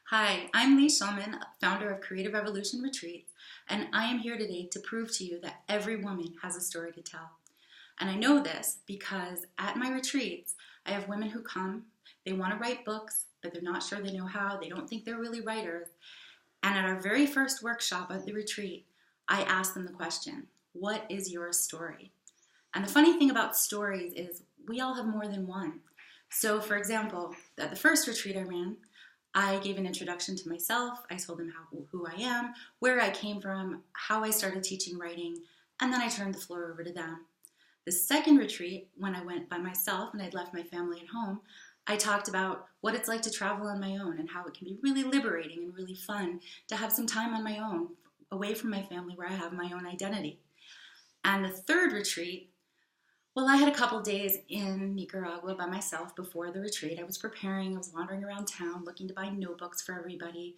Hi, I'm Lee Shulman, founder of Creative Revolution Retreats, and I am here today to prove to you that every woman has a story to tell. And I know this because at my retreats, I have women who come, they want to write books, but they're not sure they know how, they don't think they're really writers. And at our very first workshop at the retreat, I asked them the question, what is your story? And the funny thing about stories is we all have more than one. So for example, at the first retreat I ran, I gave an introduction to myself. I told them who I am, where I came from, how I started teaching writing, and then I turned the floor over to them. The second retreat, when I went by myself and I'd left my family at home, I talked about what it's like to travel on my own and how it can be really liberating and really fun to have some time on my own, away from my family where I have my own identity. And the third retreat, well, I had a couple days in Nicaragua by myself before the retreat. I was preparing, I was wandering around town looking to buy notebooks for everybody.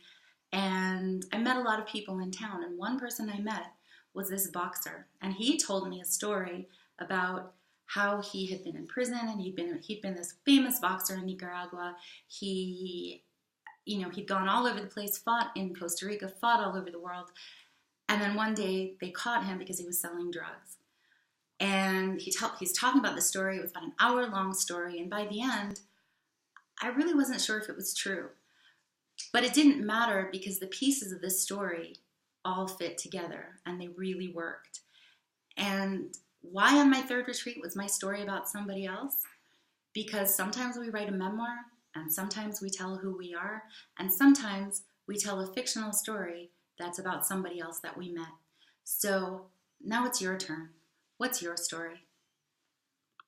And I met a lot of people in town. And one person I met was this boxer. And he told me a story about how he had been in prison and he'd been this famous boxer in Nicaragua. He'd gone all over the place, fought in Costa Rica, fought all over the world. And then one day they caught him because he was selling drugs. And he's talking about the story. It was about an hour-long story. And by the end, I really wasn't sure if it was true. But it didn't matter because the pieces of this story all fit together and they really worked. And why on my third retreat was my story about somebody else? Because sometimes we write a memoir and sometimes we tell who we are and sometimes we tell a fictional story that's about somebody else that we met. So now it's your turn. What's your story?